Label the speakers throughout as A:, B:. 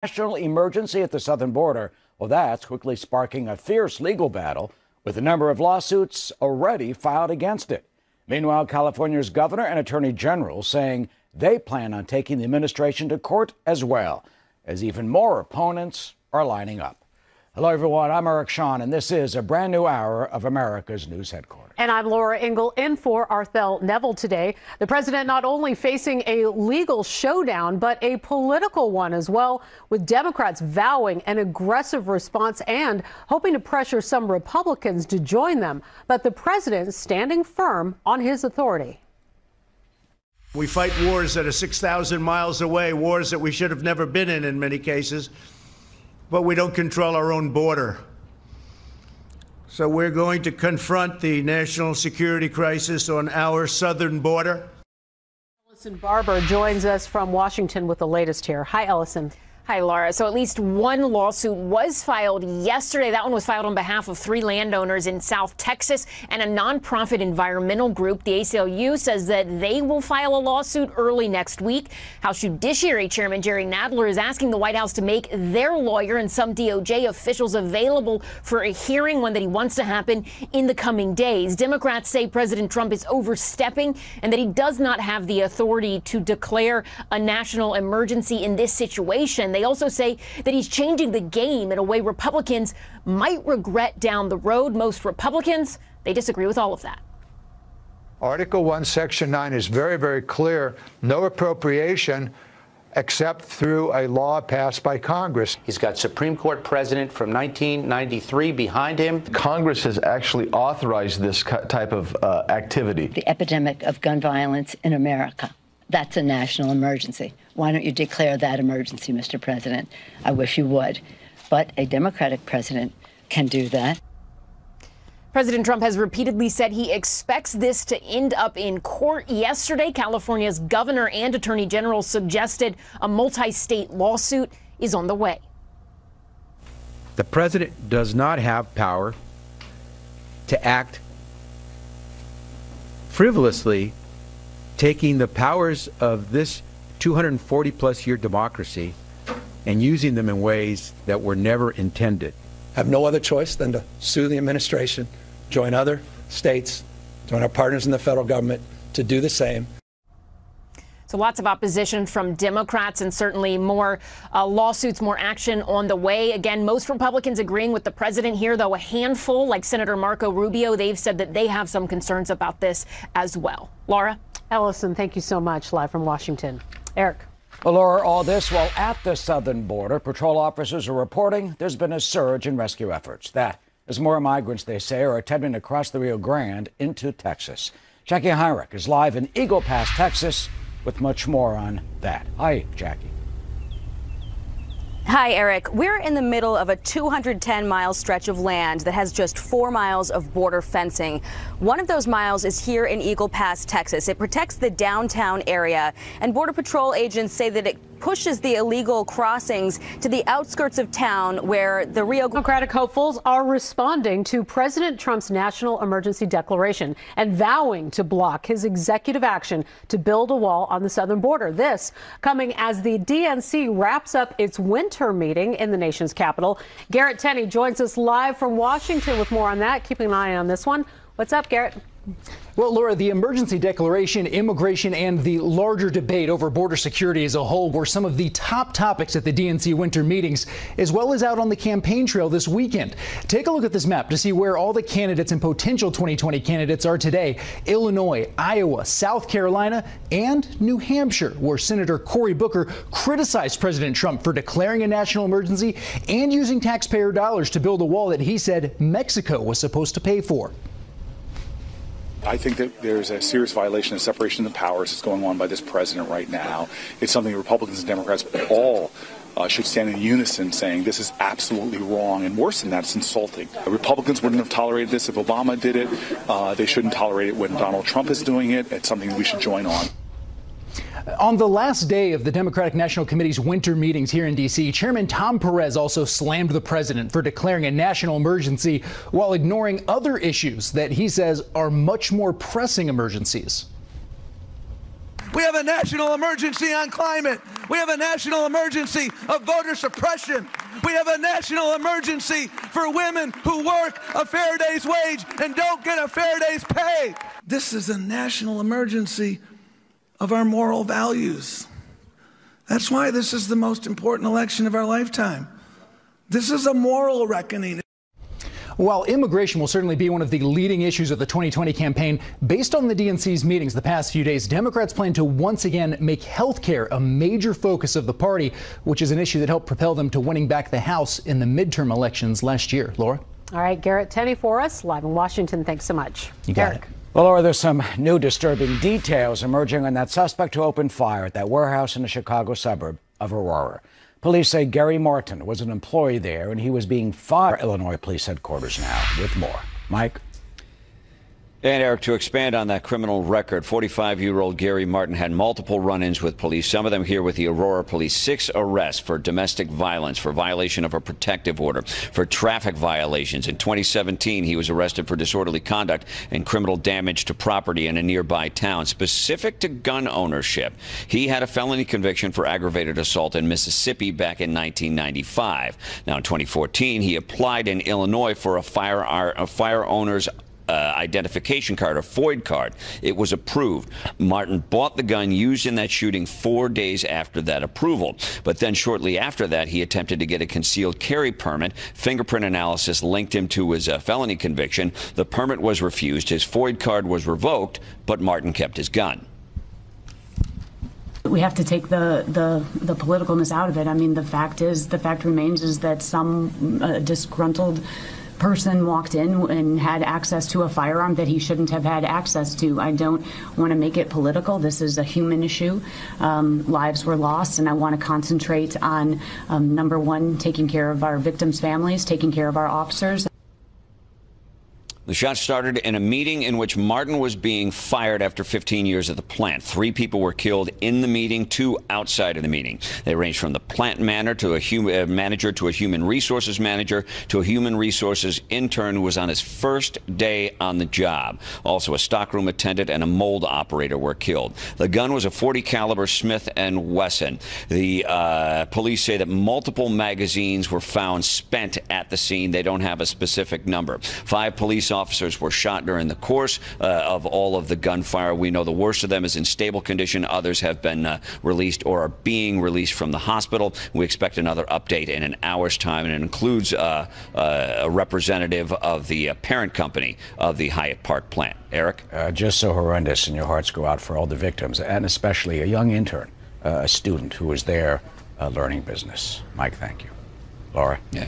A: national emergency at the southern border. Well, that's quickly sparking a fierce legal battle with a number of lawsuits already filed against it. Meanwhile, California's governor and attorney general saying they plan on taking the administration to court as well, as even more opponents are lining up. Hello, everyone. I'm Eric Shawn, and this is a brand new hour of America's News Headquarters.
B: And I'm Laura Ingle, in for Arthel Neville today. The president not only facing a legal showdown, but a political one as well, with Democrats vowing an aggressive response and hoping to pressure some Republicans to join them. But the president standing firm on his authority.
C: We fight wars that are 6,000 miles away, wars that we should have never been in many cases, but we don't control our own border. So we're going to confront the national security crisis on our southern border.
B: Ellison Barber joins us from Washington with the latest here. Hi, Ellison.
D: Hi, Laura. So at least one lawsuit was filed yesterday. That one was filed on behalf of 3 landowners in South Texas and a nonprofit environmental group. The ACLU says that they will file a lawsuit early next week. House Judiciary Chairman Jerry Nadler is asking the White House to make their lawyer and some DOJ officials available for a hearing, one that he wants to happen in the coming days. Democrats say President Trump is overstepping and that he does not have the authority to declare a national emergency in this situation. They also say that he's changing the game in a way Republicans might regret down the road. Most Republicans, they disagree with all of that.
E: Article 1, Section 9 is very, very clear. No appropriation except through a law passed by Congress.
F: He's got Supreme Court precedent from 1993 behind him.
G: Congress has actually authorized this type of activity.
H: The epidemic of gun violence in America. That's a national emergency. Why don't you declare that emergency, Mr. President? I wish you would. But a Democratic president can do that.
D: President Trump has repeatedly said he expects this to end up in court. Yesterday, California's governor and attorney general suggested a multi-state lawsuit is on the way.
I: The president does not have power to act frivolously, taking the powers of this 240-plus year democracy and using them in ways that were never intended.
J: Have no other choice than to sue the administration, join other states, join our partners in the federal government to do the same.
D: So lots of opposition from Democrats and certainly more lawsuits, more action on the way. Again, most Republicans agreeing with the president here, though a handful, like Senator Marco Rubio, they've said that they have some concerns about this as well. Laura?
B: Ellison, thank you so much. Live from Washington. Eric.
A: Well, Laura, all this while at the southern border, patrol officers are reporting there's been a surge in rescue efforts. That as more migrants, they say, are attempting to cross the Rio Grande into Texas. Jackie Heinrich is live in Eagle Pass, Texas, with much more on that. Hi, Jackie.
K: Hi, Eric. We're in the middle of a 210-mile stretch of land that has just 4 miles of border fencing. One of those miles is here in Eagle Pass, Texas. It protects the downtown area, and Border Patrol agents say that it pushes the illegal crossings to the outskirts of town where the Rio
B: Democratic hopefuls are responding to President Trump's national emergency declaration and vowing to block his executive action to build a wall on the southern border. This coming as the DNC wraps up its winter meeting in the nation's capital. Garrett Tenney joins us live from Washington with more on that. Keeping an eye on this one. What's up, Garrett?
L: Well, Laura, the emergency declaration, immigration, and the larger debate over border security as a whole were some of the top topics at the DNC winter meetings, as well as out on the campaign trail this weekend. Take a look at this map to see where all the candidates and potential 2020 candidates are today. Illinois, Iowa, South Carolina, and New Hampshire, where Senator Cory Booker criticized President Trump for declaring a national emergency and using taxpayer dollars to build a wall that he said Mexico was supposed to pay for.
M: I think that there's a serious violation of separation of powers that's going on by this president right now. It's something Republicans and Democrats all should stand in unison saying this is absolutely wrong, and worse than that, it's insulting. Republicans wouldn't have tolerated this if Obama did it. They shouldn't tolerate it when Donald Trump is doing it. It's something we should join on.
L: On the last day of the Democratic National Committee's winter meetings here in D.C., Chairman Tom Perez also slammed the president for declaring a national emergency while ignoring other issues that he says are much more pressing emergencies.
N: We have a national emergency on climate. We have a national emergency of voter suppression. We have a national emergency for women who work a fair day's wage and don't get a fair day's pay. This is a national emergency of our moral values. That's why this is the most important election of our lifetime. This is a moral reckoning.
L: While immigration will certainly be one of the leading issues of the 2020 campaign, based on the DNC's meetings the past few days, Democrats plan to once again make health care a major focus of the party, which is an issue that helped propel them to winning back the House in the midterm elections last year. Laura?
B: All right, Garrett Tenney for us, live in Washington. Thanks so much.
L: You got it.
A: Well, Laura, there's some new disturbing details emerging on that suspect who opened fire at that warehouse in the Chicago suburb of Aurora. Police say Gary Martin was an employee there, and he was being fired at Illinois Police Headquarters now. With more, Mike.
O: And Eric, to expand on that criminal record, 45-year-old Gary Martin had multiple run-ins with police, some of them here with the Aurora Police. 6 arrests for domestic violence, for violation of a protective order, for traffic violations. In 2017, he was arrested for disorderly conduct and criminal damage to property in a nearby town. Specific to gun ownership, he had a felony conviction for aggravated assault in Mississippi back in 1995. Now, in 2014, he applied in Illinois for a fire owner's identification card, a FOID card. It was approved. Martin bought the gun used in that shooting 4 days after that approval. But then shortly after that, he attempted to get a concealed carry permit. Fingerprint analysis linked him to his felony conviction. The permit was refused. His FOID card was revoked, but Martin kept his gun.
P: We have to take the politicalness out of it. I mean, the fact remains is that some disgruntled person walked in and had access to a firearm that he shouldn't have had access to. I don't want to make it political. This is a human issue. Lives were lost, and I want to concentrate on, number one, taking care of our victims' families, taking care of our officers.
O: The shots started in a meeting in which Martin was being fired after 15 years at the plant. 3 people were killed in the meeting, 2 outside of the meeting. They ranged from the plant manager to a human resources manager to a human resources intern who was on his first day on the job. Also, a stockroom attendant and a mold operator were killed. The gun was a .40 caliber Smith & Wesson. The police say that multiple magazines were found spent at the scene. They don't have a specific number. 5 police officers were shot during the course of all of the gunfire. We know the worst of them is in stable condition. Others have been released or are being released from the hospital. We expect another update in an hour's time, and it includes a representative of the parent company of the Hyatt Park plant. Eric?
A: Just so horrendous, and your hearts go out for all the victims, and especially a young intern, a student who was there learning business. Mike, thank you. Laura?
O: Yeah.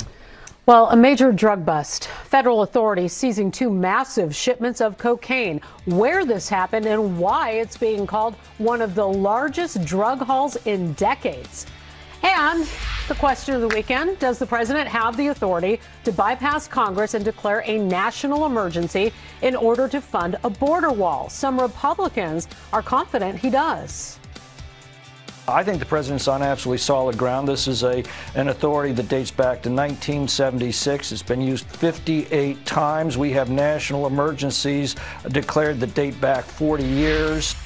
B: Well, a major drug bust. Federal authorities seizing 2 massive shipments of cocaine. Where this happened and why it's being called one of the largest drug hauls in decades. And the question of the weekend, does the president have the authority to bypass Congress and declare a national emergency in order to fund a border wall? Some Republicans are confident he does.
Q: I think the president's on absolutely solid ground. This is an authority that dates back to 1976. It's been used 58 times. We have national emergencies declared that date back 40 years.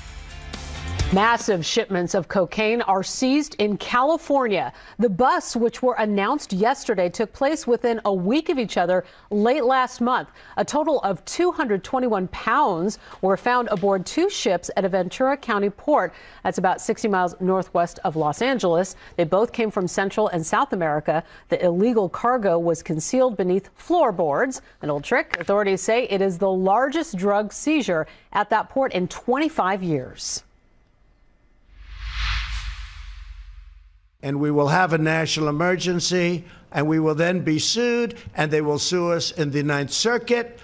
B: Massive shipments of cocaine are seized in California. The busts, which were announced yesterday, took place within a week of each other late last month. A total of 221 pounds were found aboard 2 ships at a Ventura County port. That's about 60 miles northwest of Los Angeles. They both came from Central and South America. The illegal cargo was concealed beneath floorboards. An old trick. Authorities say it is the largest drug seizure at that port in 25 years.
C: And we will have a national emergency, and we will then be sued, and they will sue us in the Ninth Circuit,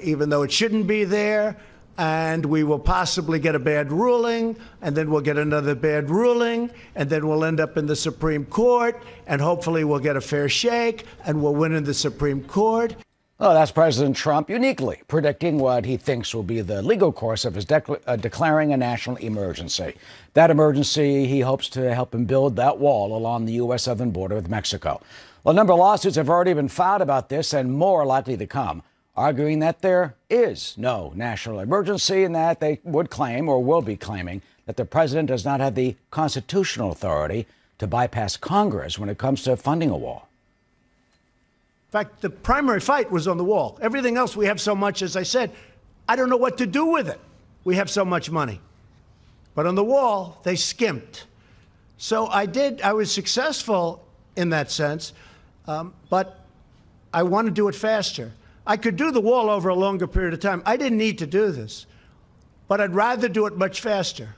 C: even though it shouldn't be there, and we will possibly get a bad ruling, and then we'll get another bad ruling, and then we'll end up in the Supreme Court, and hopefully we'll get a fair shake, and we'll win in the Supreme Court.
A: Oh, that's President Trump uniquely predicting what he thinks will be the legal course of his declaring a national emergency. That emergency, he hopes to help him build that wall along the U.S. southern border with Mexico. Well, a number of lawsuits have already been filed about this, and more are likely to come. arguing that there is no national emergency and that they would claim or will be claiming that the president does not have the constitutional authority to bypass Congress when it comes to funding a wall.
C: In fact, the primary fight was on the wall. Everything else, we have so much, as I said, I don't know what to do with it. We have so much money. But on the wall, they skimped. So I was successful in that sense, but I want to do it faster. I could do the wall over a longer period of time. I didn't need to do this, but I'd rather do it much faster.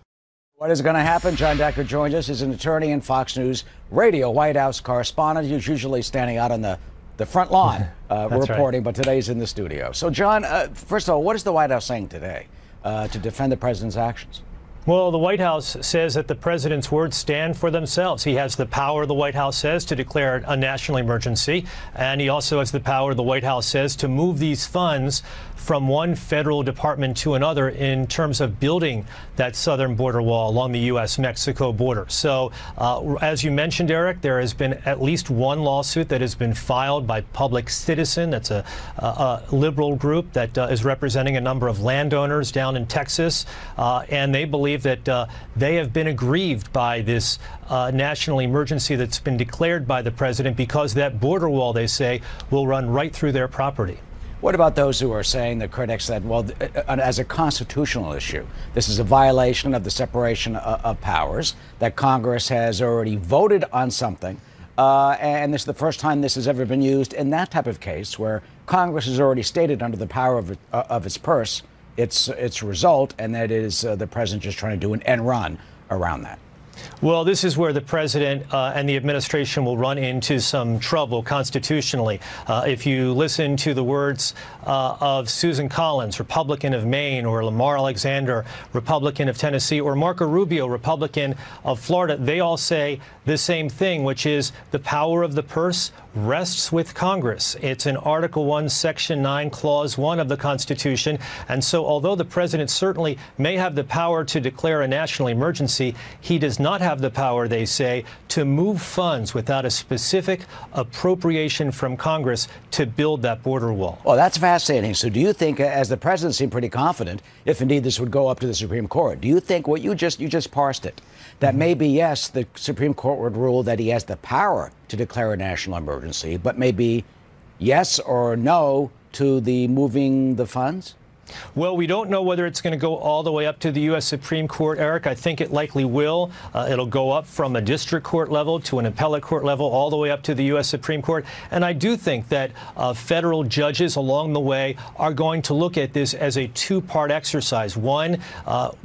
A: What is going to happen? John Decker joins us. He's an attorney and Fox News radio White House correspondent. He's usually standing out on the front lawn reporting, but today he's in the studio. So, John, first of all, what is the White House saying today to defend the president's actions?
R: Well, the White House says that the president's words stand for themselves. He has the power, the White House says, to declare a national emergency. And he also has the power, the White House says, to move these funds from one federal department to another in terms of building that southern border wall along the U.S.-Mexico border. So, as you mentioned, Eric, there has been at least one lawsuit that has been filed by Public Citizen. That's a liberal group that is representing a number of landowners down in Texas. And they believe that they have been aggrieved by this national emergency that's been declared by the president because that border wall, they say, will run right through their property.
A: What about those who are saying, the critics, that, well, as a constitutional issue, this is a violation of the separation of powers, that Congress has already voted on something, and this is the first time this has ever been used in that type of case where Congress has already stated under the power of its purse its result, and that is the president just trying to do an end run around that.
R: Well, this is where the president and the administration will run into some trouble constitutionally. If you listen to the words of Susan Collins, Republican of Maine, or Lamar Alexander, Republican of Tennessee, or Marco Rubio, Republican of Florida, they all say the same thing, which is the power of the purse rests with Congress. It's in Article 1, Section 9, Clause 1 of the Constitution. And so although the president certainly may have the power to declare a national emergency, he does not have the power, they say, to move funds without a specific appropriation from Congress to build that border wall.
A: Well, that's fascinating. So do you think, as the president seemed pretty confident, if indeed this would go up to the Supreme Court, do you think what you just parsed it, that maybe, yes, the Supreme Court would rule that he has the power to declare a national emergency, but maybe yes or no to the moving the funds?
R: Well, we don't know whether it's going to go all the way up to the U.S. Supreme Court, Eric. I think it likely will. It'll go up from a district court level to an appellate court level, all the way up to the U.S. Supreme Court. And I do think that federal judges along the way are going to look at this as a two-part exercise. One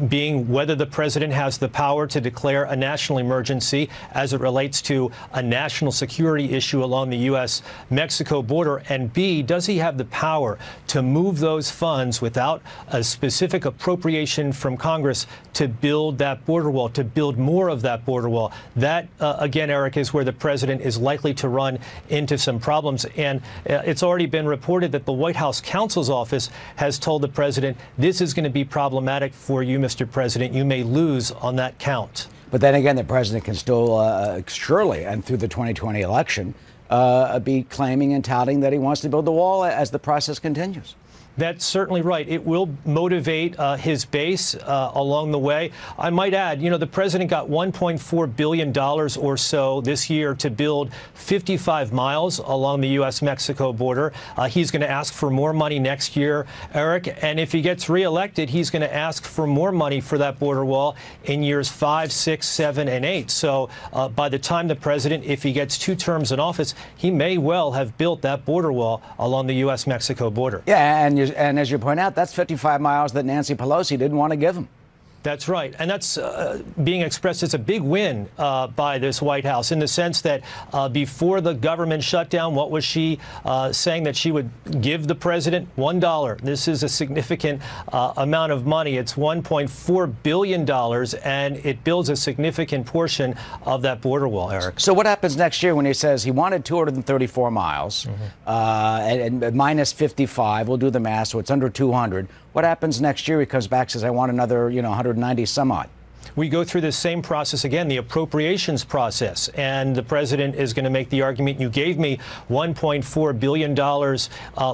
R: being whether the president has the power to declare a national emergency as it relates to a national security issue along the U.S.-Mexico border. And B, does he have the power to move those funds without a specific appropriation from Congress to build that border wall, to build more of that border wall? That, again, Eric, is where the president is likely to run into some problems. And it's already been reported that the White House counsel's office has told the president, this is going to be problematic for you, Mr. President. You may lose on that count.
A: But then again, the president can still, surely, and through the 2020 election, be claiming and touting that he wants to build the wall as the process continues.
R: That's certainly right. It will motivate his base along the way. I might add, the president got $1.4 billion or so this year to build 55 miles along the U.S.-Mexico border. He's going to ask for more money next year, Eric. And if he gets reelected, he's going to ask for more money for that border wall in years 5, 6, 7, and 8. So by the time the president, if he gets 2 terms in office, he may well have built that border wall along the U.S.-Mexico border.
A: Yeah, and as you point out, that's 55 miles that Nancy Pelosi didn't want to give him.
R: That's right. And that's being expressed as a big win by this White House in the sense that before the government shutdown, what was she saying? That she would give the president $1. This is a significant amount of money. It's $1.4 billion, and it builds a significant portion of that border wall, Eric.
A: So what happens next year when he says he wanted 234 miles and minus 55? We'll do the math, so it's under 200. What happens next year? He comes back and says, I want another, 190 some odd.
R: we go through the same process again, the appropriations process. And the president is going to make the argument, you gave me $1.4 billion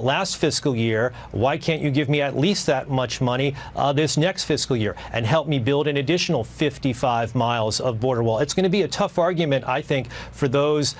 R: last fiscal year. Why can't you give me at least that much money this next fiscal year and help me build an additional 55 miles of border wall? It's going to be a tough argument, I think, for those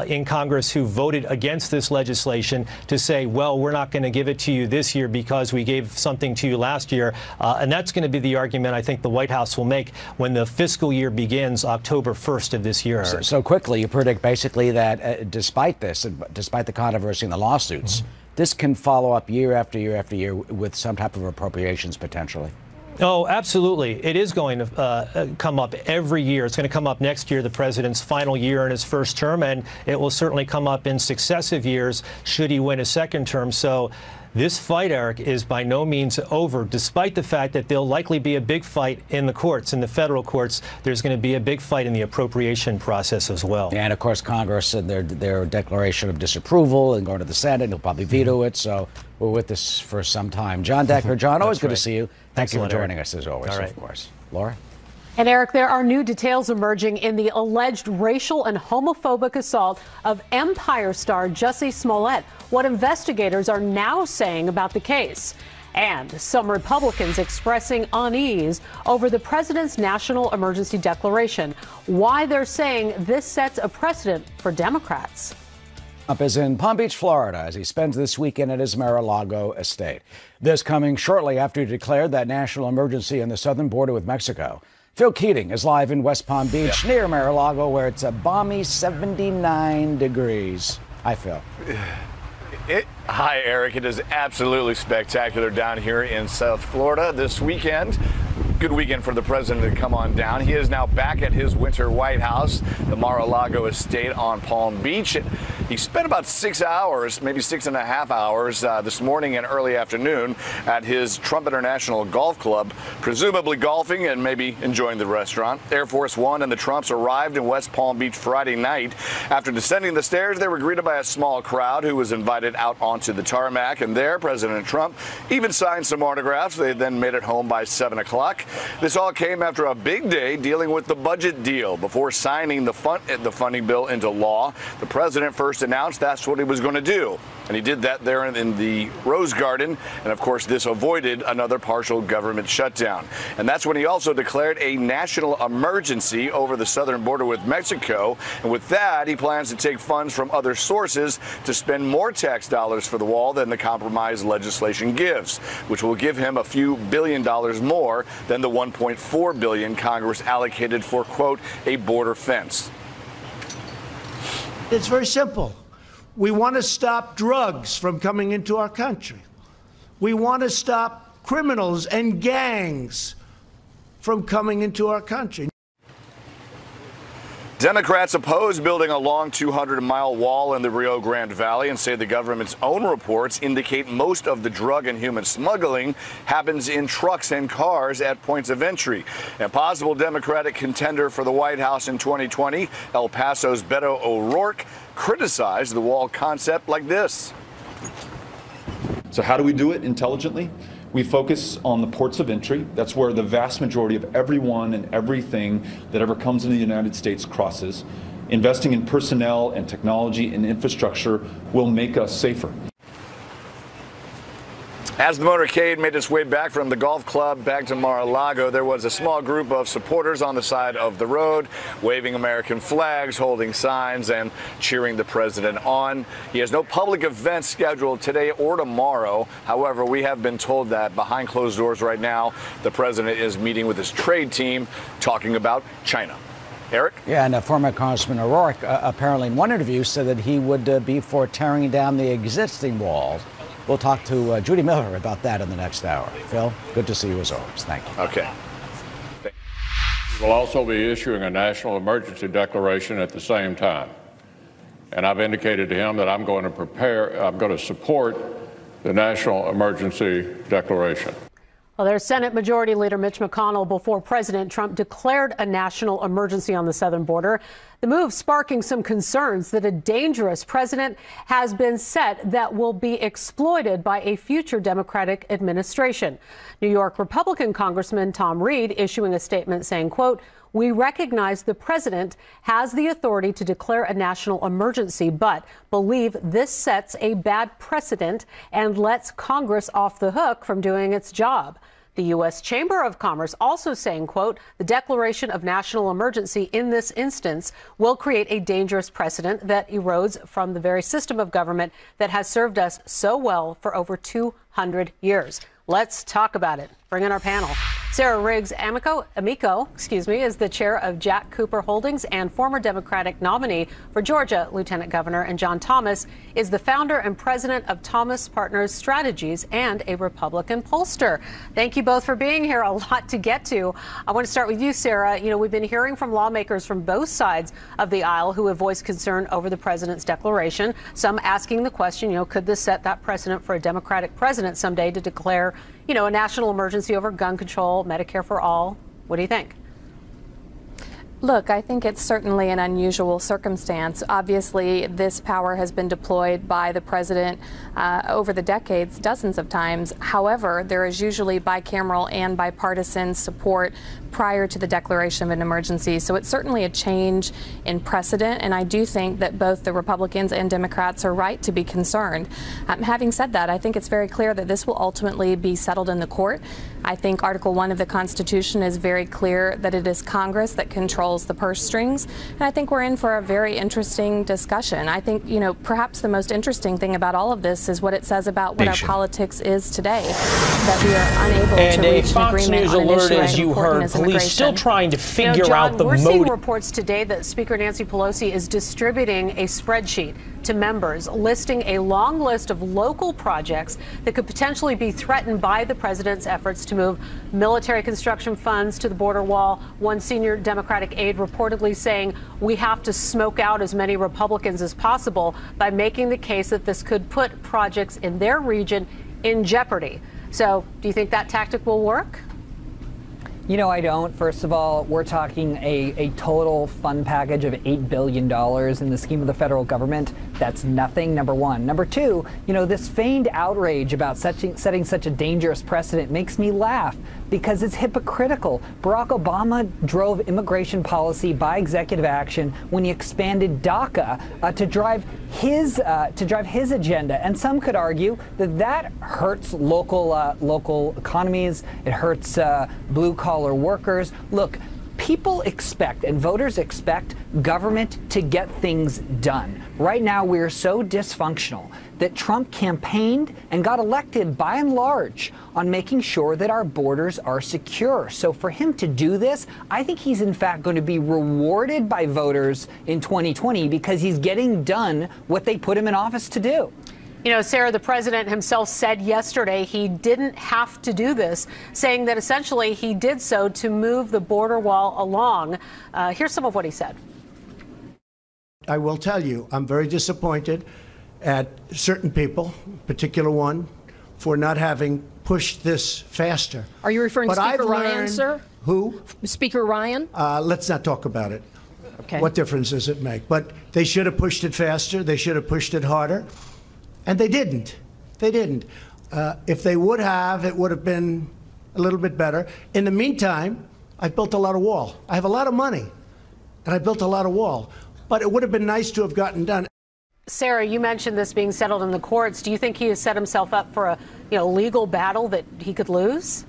R: in Congress who voted against this legislation to say, well, we're not going to give it to you this year because we gave something to you last year. And that's going to be the argument I think the White House will make when the fiscal year begins October 1st of this year.
A: So quickly, you predict basically that despite this, despite the controversy and the lawsuits, this can follow up year after year after year with some type of appropriations potentially.
R: Oh, absolutely. It is going to come up every year. It's going to come up next year, the president's final year in his first term, and it will certainly come up in successive years should he win a second term. So this fight, Eric, is by no means over, despite the fact that there'll likely be a big fight in the courts, in the federal courts. There's going to be a big fight in the appropriation process as well.
A: And, of course, Congress and their declaration of disapproval and going to the Senate, he'll probably veto it. So we're with this for some time. John Decker, John, always good to see you. Thank you for joining us, as always, of course. Laura?
B: And Eric, there are new details emerging in the alleged racial and homophobic assault of Empire star Jussie Smollett. What investigators are now saying about the case. And some Republicans expressing unease over the president's national emergency declaration. Why they're saying this sets a precedent for Democrats.
A: Trump is in Palm Beach, Florida, as he spends this weekend at his Mar-a-Lago estate. This coming shortly after he declared that national emergency on the southern border with Mexico. Phil Keating is live in West Palm Beach, near Mar-a-Lago, where it's a balmy 79 degrees. Hi, Phil.
S: Hi, Eric. It is absolutely spectacular down here in South Florida this weekend. Good weekend for the president to come on down. He is now back at his winter White House, the Mar-a-Lago estate on Palm Beach. He spent about 6 hours, maybe 6.5 hours this morning and early afternoon at his Trump International Golf Club, presumably golfing and maybe enjoying the restaurant. Air Force One and the Trumps arrived in West Palm Beach Friday night. After descending the stairs, they were greeted by a small crowd who was invited out onto the tarmac. And there, President Trump even signed some autographs. They then made it home by 7 o'clock. This all came after a big day dealing with the budget deal. Before signing the funding bill into law, the president first announced that's what he was going to do. And he did that there in the Rose Garden. And of course, this avoided another partial government shutdown. And that's when he also declared a national emergency over the southern border with Mexico. And with that, he plans to take funds from other sources to spend more tax dollars for the wall than the compromise legislation gives, which will give him a few $1 billion more than the $1.4 billion Congress allocated for, quote, a border fence.
C: It's very simple. We want to stop drugs from coming into our country. We want to stop criminals and gangs from coming into our country.
S: Democrats oppose building a long 200-mile wall in the Rio Grande Valley and say the government's own reports indicate most of the drug and human smuggling happens in trucks and cars at points of entry. And possible Democratic contender for the White House in 2020, El Paso's Beto O'Rourke, criticized the wall concept like this.
T: So how do we do it intelligently? We focus on the ports of entry. That's where the vast majority of everyone and everything that ever comes into the United States crosses. Investing in personnel and technology and infrastructure will make us safer.
S: As the motorcade made its way back from the golf club back to Mar-a-Lago, there was a small group of supporters on the side of the road, waving American flags, holding signs, and cheering the president on. He has no public events scheduled today or tomorrow. However, we have been told that behind closed doors right now, the president is meeting with his trade team, talking about China. Eric?
A: Yeah, and former Congressman O'Rourke apparently in one interview said that he would be for tearing down the existing walls. We'll talk to Judy Miller about that in the next hour. Phil, good to see you as always. Thank you.
S: Okay.
U: We'll also be issuing a national emergency declaration at the same time. And I've indicated to him that I'm going to support the national emergency declaration.
B: Well, there's Senate Majority Leader Mitch McConnell before President Trump declared a national emergency on the southern border. The move sparking some concerns that a dangerous precedent has been set that will be exploited by a future Democratic administration. New York Republican Congressman Tom Reed issuing a statement saying, quote, "We recognize the president has the authority to declare a national emergency, but believe this sets a bad precedent and lets Congress off the hook from doing its job." The U.S. Chamber of Commerce also saying, quote, "The declaration of national emergency in this instance will create a dangerous precedent that erodes from the very system of government that has served us so well for over 200 years. Let's talk about it. Bring in our panel. Sarah Riggs Amico, is the chair of Jack Cooper Holdings and former Democratic nominee for Georgia Lieutenant Governor. And John Thomas is the founder and president of Thomas Partners Strategies and a Republican pollster. Thank you both for being here. A lot to get to. I want to start with you, Sarah. You know, we've been hearing from lawmakers from both sides of the aisle who have voiced concern over the president's declaration. Some asking the question, you know, could this set that precedent for a Democratic president someday to declare, you know, a national emergency over gun control, Medicare for all? What do you think?
E: Look, I think it's certainly an unusual circumstance. Obviously, this power has been deployed by the president over the decades, dozens of times. However, there is usually bicameral and bipartisan support prior to the declaration of an emergency. So it's certainly a change in precedent, and I do think that both the Republicans and Democrats are right to be concerned. Having said that, I think it's very clear that this will ultimately be settled in the court. I think Article 1 of the Constitution is very clear that it is Congress that controls the purse strings, and I think we're in for a very interesting discussion. I think, you know, perhaps the most interesting thing about all of this is what it says about what our politics is today, that we are unable to reach an agreement on an issue as important as
V: police still trying to figure out the
B: motive.
V: We're
B: seeing reports today that Speaker Nancy Pelosi is distributing a spreadsheet to members listing a long list of local projects that could potentially be threatened by the president's efforts to move military construction funds to the border wall. One senior Democratic aide reportedly saying we have to smoke out as many Republicans as possible by making the case that this could put projects in their region in jeopardy. So do you think that tactic will work?
W: You know, I don't. First of all, we're talking a total fund package of $8 billion in the scheme of the federal government. That's nothing, number one. Number two, you know, this feigned outrage about setting such a dangerous precedent makes me laugh because it's hypocritical. Barack Obama drove immigration policy by executive action when he expanded DACA to drive his agenda. And some could argue that that hurts local economies. It hurts blue-collar workers. Look, people expect and voters expect government to get things done. Right now, we are so dysfunctional that Trump campaigned and got elected by and large on making sure that our borders are secure. So for him to do this, I think he's in fact going to be rewarded by voters in 2020 because he's getting done what they put him in office to do.
B: You know, Sarah, the president himself said yesterday he didn't have to do this, saying that essentially he did so to move the border wall along. Here's some of what he said.
C: I will tell you, I'm very disappointed at certain people, particular one, for not having pushed this faster.
X: Are you referring to Speaker Ryan, sir?
C: Who?
X: Speaker Ryan?
C: Let's not talk about it.
X: Okay.
C: What difference does it make? But they should have pushed it faster. They should have pushed it harder. And they didn't. They didn't. If they would have, it would have been a little bit better. In the meantime, I built a lot of wall. I have a lot of money, and I built a lot of wall. But it would have been nice to have gotten done.
B: Sarah, you mentioned this being settled in the courts. Do you think he has set himself up for a legal battle that he could lose?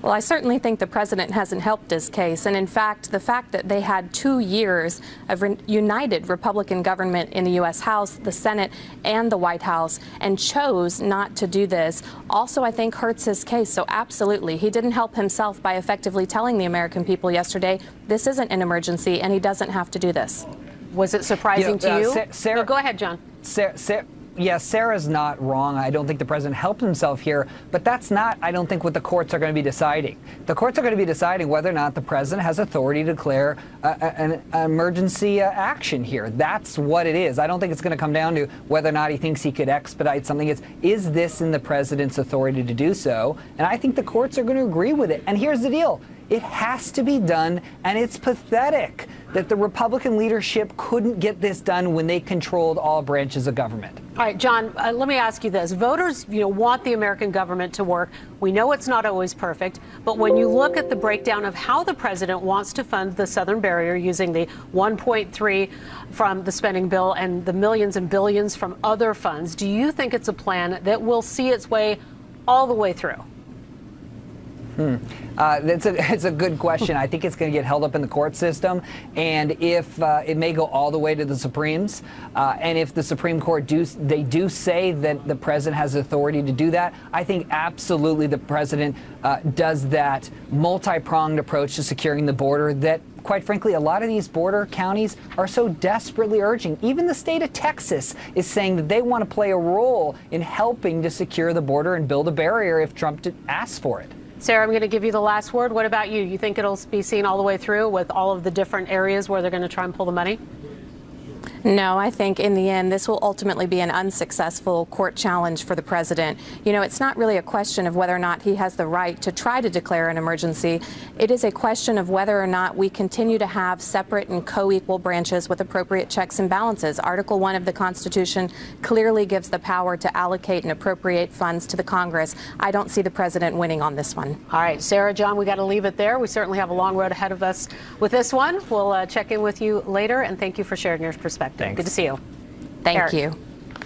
E: Well, I certainly think the president hasn't helped his case. And in fact, the fact that they had 2 years of united Republican government in the U.S. House, the Senate, and the White House, and chose not to do this, also, I think, hurts his case. So absolutely, he didn't help himself by effectively telling the American people yesterday, this isn't an emergency, and he doesn't have to do this.
B: Was it surprising to you?
W: Sarah,
B: no, go ahead, John.
W: Yes, Sarah's not wrong. I don't think the president helped himself here, but that's not, I don't think, what the courts are going to be deciding. The courts are going to be deciding whether or not the president has authority to declare an emergency action here. That's what it is. I don't think it's going to come down to whether or not he thinks he could expedite something. Is this in the president's authority to do so? And I think the courts are going to agree with it. And here's the deal. It has to be done, and it's pathetic that the Republican leadership couldn't get this done when they controlled all branches of government.
B: All right, John, let me ask you this. Voters, want the American government to work. We know it's not always perfect, but when you look at the breakdown of how the president wants to fund the Southern Barrier using the 1.3 from the spending bill and the millions and billions from other funds, do you think it's a plan that will see its way all the way through?
W: It's a good question. I think it's going to get held up in the court system, and if it may go all the way to the Supremes, and if the Supreme Court do say that the president has authority to do that, I think absolutely the president does that multi-pronged approach to securing the border that, quite frankly, a lot of these border counties are so desperately urging. Even the state of Texas is saying that they want to play a role in helping to secure the border and build a barrier if Trump asks for it.
B: Sarah, I'm going to give you the last word. What about you? You think it'll be seen all the way through with all of the different areas where they're going to try and pull the money?
E: No, I think in the end, this will ultimately be an unsuccessful court challenge for the president. It's not really a question of whether or not he has the right to try to declare an emergency. It is a question of whether or not we continue to have separate and co-equal branches with appropriate checks and balances. Article 1 of the Constitution clearly gives the power to allocate and appropriate funds to the Congress. I don't see the president winning on this one.
B: All right, Sarah, John, we got to leave it there. We certainly have a long road ahead of us with this one. We'll check in with you later, and thank you for sharing your perspective.
W: Thanks.
B: Good to see you.
E: Thank you.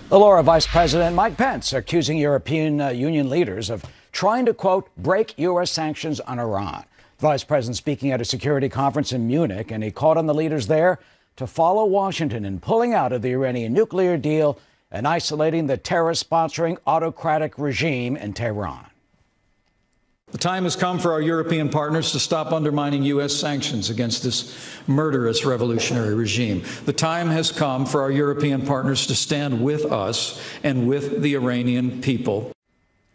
A: Laura, Vice President Mike Pence accusing European Union leaders of trying to, quote, break U.S. sanctions on Iran. The Vice President speaking at a security conference in Munich, and he called on the leaders there to follow Washington in pulling out of the Iranian nuclear deal and isolating the terrorist-sponsoring autocratic regime in Tehran.
F: The time has come for our European partners to stop undermining U.S. sanctions against this murderous revolutionary regime. The time has come for our European partners to stand with us and with the Iranian people.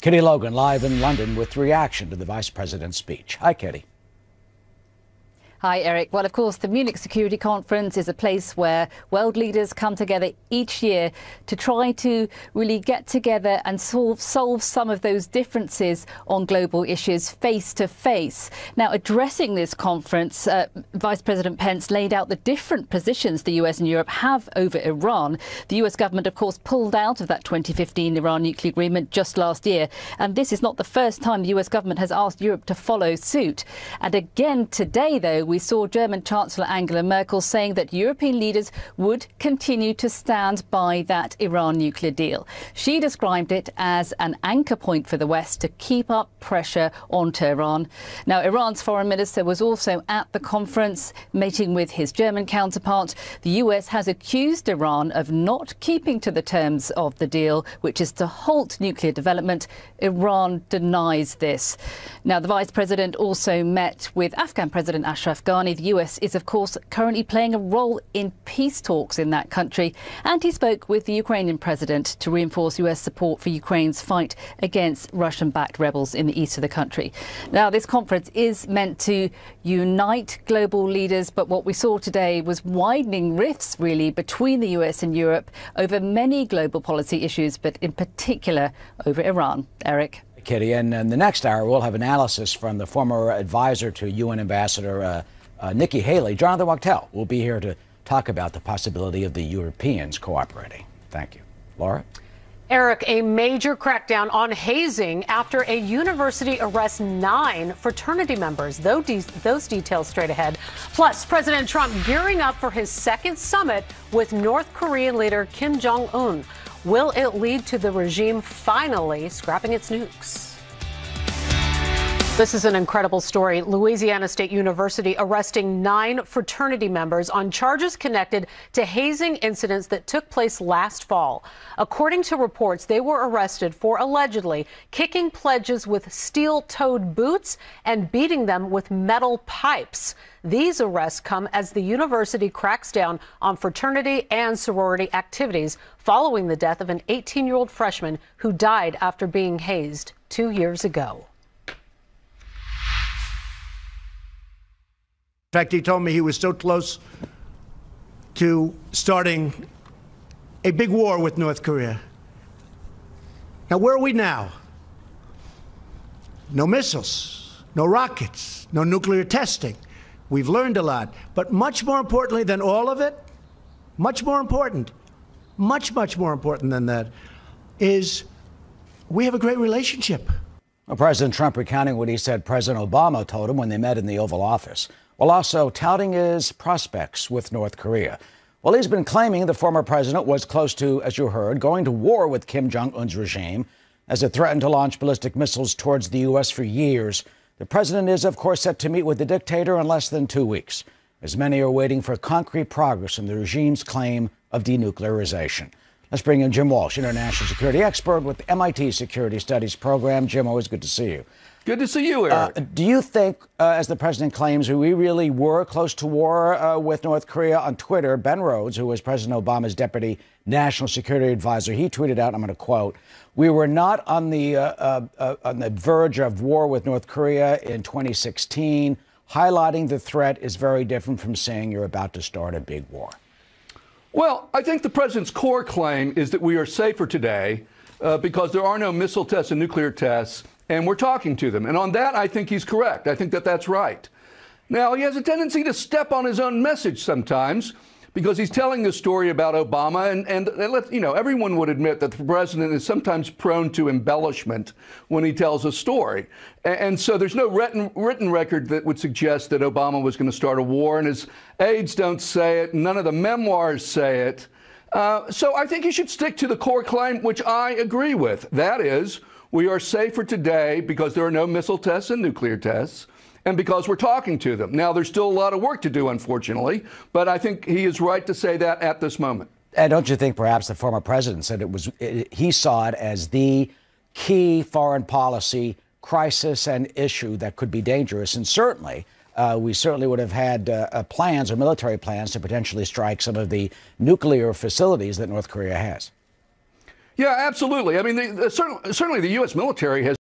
A: Kitty Logan live in London with reaction to the Vice President's speech. Hi, Kitty.
G: Hi, Eric. Well, of course, the Munich Security Conference is a place where world leaders come together each year to try to really get together and solve some of those differences on global issues face to face. Now, addressing this conference, Vice President Pence laid out the different positions the US and Europe have over Iran. The US government, of course, pulled out of that 2015 Iran nuclear agreement just last year. And this is not the first time the US government has asked Europe to follow suit. And again today, though, we saw German Chancellor Angela Merkel saying that European leaders would continue to stand by that Iran nuclear deal. She described it as an anchor point for the West to keep up pressure on Tehran. Now, Iran's foreign minister was also at the conference, meeting with his German counterpart. The US has accused Iran of not keeping to the terms of the deal, which is to halt nuclear development. Iran denies this. Now, the vice president also met with Afghan President Ashraf Ghani. The US is, of course, currently playing a role in peace talks in that country. And he spoke with the Ukrainian president to reinforce US support for Ukraine's fight against Russian-backed rebels in the east of the country. Now, this conference is meant to unite global leaders, but what we saw today was widening rifts, really, between the US and Europe over many global policy issues, but in particular over Iran. Eric.
A: Kitty, and in the next hour, we'll have analysis from the former advisor to UN Ambassador Nikki Haley. Jonathan Wachtel will be here to talk about the possibility of the Europeans cooperating. Thank you. Laura?
B: Eric, a major crackdown on hazing after a university arrests 9 fraternity members. Those details straight ahead. Plus, President Trump gearing up for his second summit with North Korean leader Kim Jong-un. Will it lead to the regime finally scrapping its nukes? This is an incredible story. Louisiana State University arresting 9 fraternity members on charges connected to hazing incidents that took place last fall. According to reports, they were arrested for allegedly kicking pledges with steel-toed boots and beating them with metal pipes. These arrests come as the university cracks down on fraternity and sorority activities following the death of an 18-year-old freshman who died after being hazed 2 years ago.
C: In fact, he told me he was so close to starting a big war with North Korea. Now, where are we now? No missiles, no rockets, no nuclear testing. We've learned a lot. But much more importantly than all of it, much more important than that, is we have a great relationship.
A: Well, President Trump recounting what he said President Obama told him when they met in the Oval Office, while also touting his prospects with North Korea. Well, he's been claiming the former president was close to, as you heard, going to war with Kim Jong-un's regime as it threatened to launch ballistic missiles towards the U.S. for years. The president is, of course, set to meet with the dictator in less than 2 weeks, as many are waiting for concrete progress in the regime's claim of denuclearization. Let's bring in Jim Walsh, international security expert with the MIT Security Studies program. Jim, always good to see you.
D: Good to see you, Eric.
A: Do you think, as the president claims, we really were close to war with North Korea? On Twitter, Ben Rhodes, who was President Obama's deputy national security advisor, he tweeted out, I'm going to quote, "We were not on the verge of war with North Korea in 2016. Highlighting the threat is very different from saying you're about to start a big war."
D: Well, I think the president's core claim is that we are safer today because there are no missile tests and nuclear tests, and we're talking to them. And on that, I think he's correct. I think that that's right. Now, he has a tendency to step on his own message sometimes because he's telling the story about Obama. And you know, everyone would admit that the president is sometimes prone to embellishment when he tells a story. And so there's no written record that would suggest that Obama was going to start a war. And his aides don't say it. None of the memoirs say it. So I think he should stick to the core claim, which I agree with. That is, we are safer today because there are no missile tests and nuclear tests, and because we're talking to them. Now, there's still a lot of work to do, unfortunately, but I think he is right to say that at this moment.
A: And don't you think perhaps the former president said he saw it as the key foreign policy crisis and issue that could be dangerous? And certainly, we certainly would have had plans or military plans to potentially strike some of the nuclear facilities that North Korea has.
D: Yeah, absolutely. I mean, certainly the U.S. military has